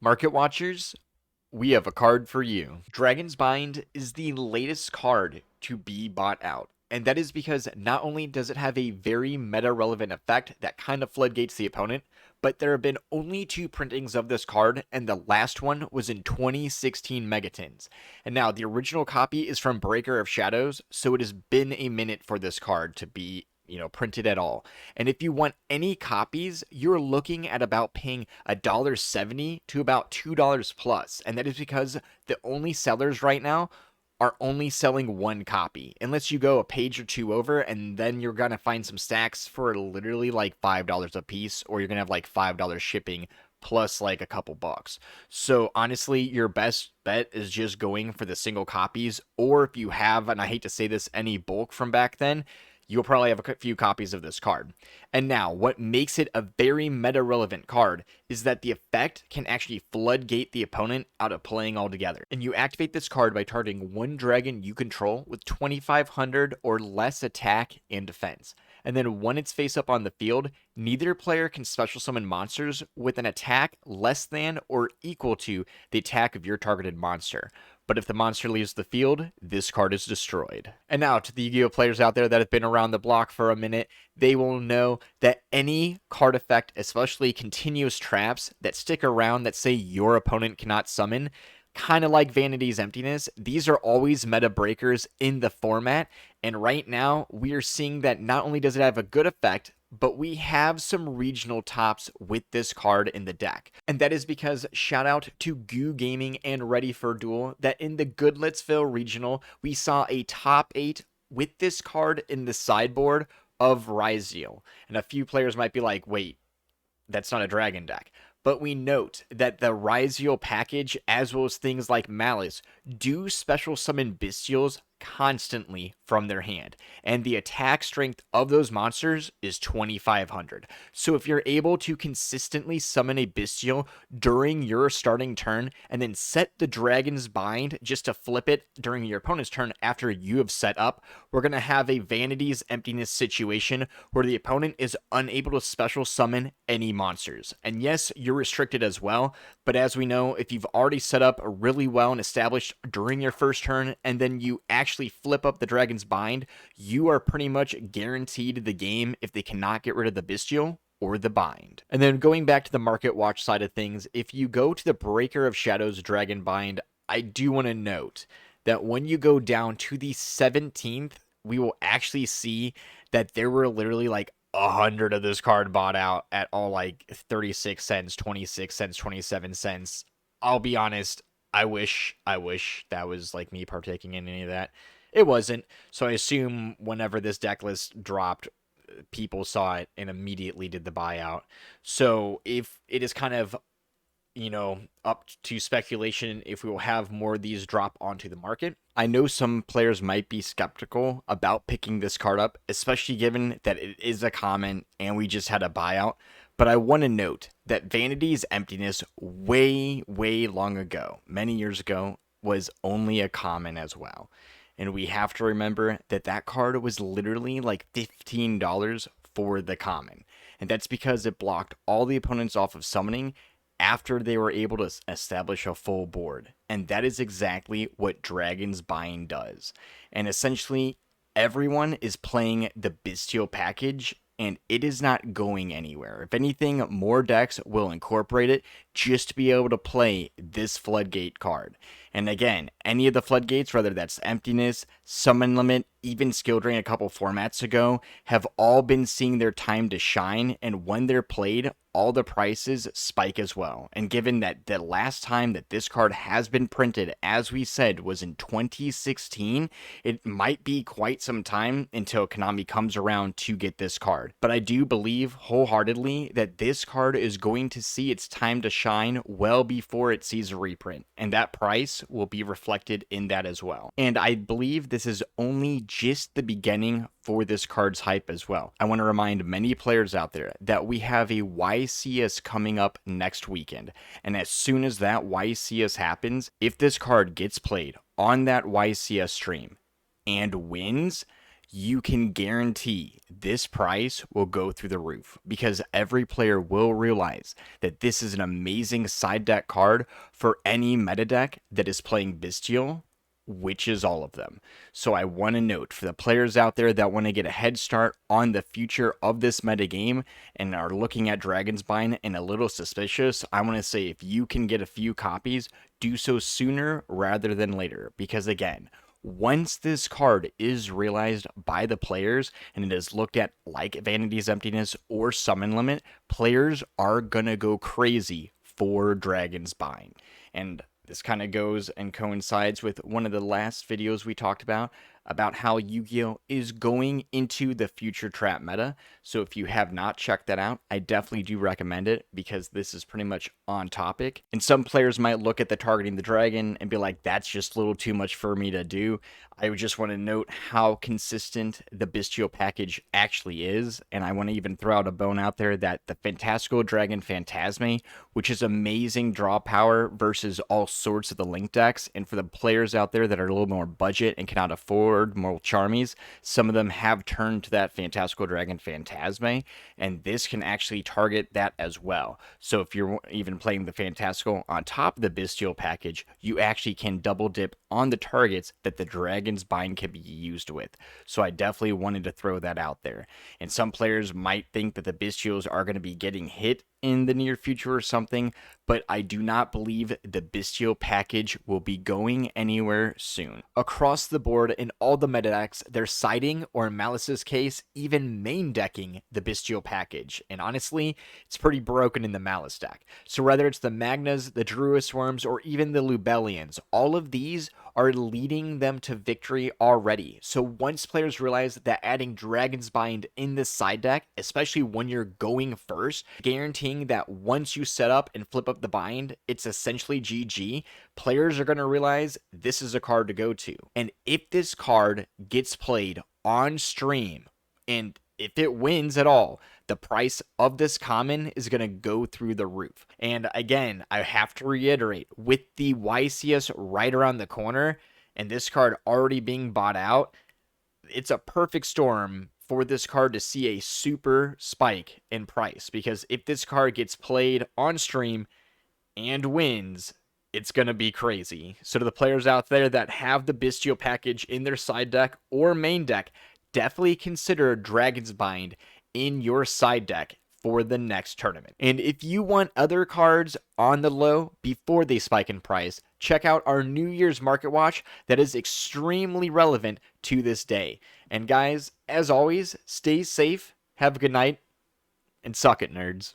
Market Watchers, we have a card for you. Dragon's Bind is the latest card to be bought out. And that is because not only does it have a very meta-relevant effect that kind of floodgates the opponent, but there have been only 2 printings of this card, and the last one was in 2016 Megatons. And now, the original copy is from Breaker of Shadows, so it has been a minute for this card to be printed at all. And if you want any copies, you're looking at about paying $1.70 to about $2 plus. And that is because the only sellers right now are only selling 1 copy. Unless you go a page or 2 over, and then you're gonna find some stacks for literally like $5 a piece, or you're gonna have like $5 shipping plus like a couple bucks. So honestly, your best bet is just going for the single copies, or if you have, and I hate to say this, any bulk from back then, you'll probably have a few copies of this card. And now, what makes it a very meta-relevant card is that the effect can actually floodgate the opponent out of playing altogether. And you activate this card by targeting 1 dragon you control with 2,500 or less attack and defense. And then when it's face up on the field, neither player can special summon monsters with an attack less than or equal to the attack of your targeted monster. But if the monster leaves the field, this card is destroyed. And now, to the Yu-Gi-Oh players out there that have been around the block for a minute, they will know that any card effect, especially continuous traps that stick around that say your opponent cannot summon, kind of like Vanity's Emptiness, these are always meta breakers in the format. And right now, we are seeing that not only does it have a good effect, but we have some regional tops with this card in the deck. And that is because shout out to Goo Gaming and Ready for Duel that in the Goodlettsville regional, we saw a top 8 with this card in the sideboard of Yugioh. And a few players might be like, wait, that's not a dragon deck. But we note that the Yugioh package, as well as things like Malice, do special summon Bestials constantly from their hand, and the attack strength of those monsters is 2,500. So if you're able to consistently summon a Bestial during your starting turn and then set the Dragon's Bind just to flip it during your opponent's turn after you have set up, we're going to have a Vanity's Emptiness situation where the opponent is unable to special summon any monsters. And yes, you're restricted as well, but as we know, if you've already set up really well and established during your first turn, and then you actually flip up the Dragon's Bind, you are pretty much guaranteed the game if they cannot get rid of the Bestial or the Bind. And then going back to the Market Watch side of things, if you go to the Breaker of Shadows Dragon Bind, I do want to note that when you go down to the 17th, we will actually see that there were literally like 100 of this card bought out at all like 36 cents, 26 cents, 27 cents. I'll be honest, I wish that was like me partaking in any of that. It wasn't. So I assume whenever this deck list dropped, people saw it and immediately did the buyout. So if it is kind of, up to speculation if we will have more of these drop onto the market. I know some players might be skeptical about picking this card up, especially given that it is a common and we just had a buyout. But I want to note that Vanity's Emptiness way long ago, many years ago, was only a common as well. And we have to remember that that card was literally like $15 for the common. And that's because it blocked all the opponents off of summoning after they were able to establish a full board. And that is exactly what Dragon's Bind does. And essentially, everyone is playing the Bestial package, and it is not going anywhere. If anything, more decks will incorporate it just to be able to play this Floodgate card. And again, any of the Floodgates, whether that's Emptiness, Summon Limit, even Skill Drain a couple formats ago, have all been seeing their time to shine, and when they're played, all the prices spike as well. And given that the last time that this card has been printed, as we said, was in 2016, it might be quite some time until Konami comes around to get this card. But I do believe wholeheartedly that this card is going to see its time to shine well before it sees a reprint, and that price will be reflected in that as well. And I believe this is only just the beginning for this card's hype as well. I want to remind many players out there that we have a YCS coming up next weekend, and as soon as that YCS happens, if this card gets played on that YCS stream and wins, you can guarantee this price will go through the roof because every player will realize that this is an amazing side deck card for any meta deck that is playing Bestial, which is all of them. So I want to note for the players out there that want to get a head start on the future of this meta game and are looking at Dragonsbind and a little suspicious, I want to say if you can get a few copies, do so sooner rather than later because again, once this card is realized by the players and it is looked at like Vanity's Emptiness or Summon Limit, players are gonna go crazy for Dragonsbind. And this kind of goes and coincides with one of the last videos we talked about how Yu-Gi-Oh is going into the future trap meta. So if you have not checked that out, I definitely do recommend it because this is pretty much on topic. And some players might look at the targeting the dragon and be like, that's just a little too much for me to do. I would just want to note how consistent the Bestial package actually is. And I want to even throw out a bone out there that the Fantastical Dragon Phantasme, which is amazing draw power versus all sorts of the link decks. And for the players out there that are a little more budget and cannot afford more Charmies, some of them have turned to that Fantastical Dragon Phantasme, and this can actually target that as well. So if you're even playing the Fantastical on top of the Bestial package, you actually can double dip on the targets that the Dragonsbind can be used with. So I definitely wanted to throw that out there. And some players might think that the Bestials are going to be getting hit in the near future or something, but I do not believe the Bestial package will be going anywhere soon. Across the board in all the meta decks, they're siding, or in Malice's case, even main decking the Bestial package. And honestly, it's pretty broken in the Malice deck. So whether it's the Magnas, the Druid Swarms, or even the Lubellians, all of these are leading them to victory already. So once players realize that adding Dragonsbind in this side deck, especially when you're going first, guaranteeing that once you set up and flip up the bind, it's essentially GG, players are going to realize this is a card to go to. And if this card gets played on stream, and if it wins at all, the price of this common is going to go through the roof. And again, I have to reiterate, with the YCS right around the corner and this card already being bought out, it's a perfect storm for this card to see a super spike in price. Because if this card gets played on stream and wins, it's going to be crazy. So to the players out there that have the Bestial package in their side deck or main deck, definitely consider Dragonsbind in your side deck for the next tournament. And if you want other cards on the low before they spike in price, check out our New Year's Market Watch that is extremely relevant to this day. And guys, as always, stay safe, have a good night, and suck it, nerds.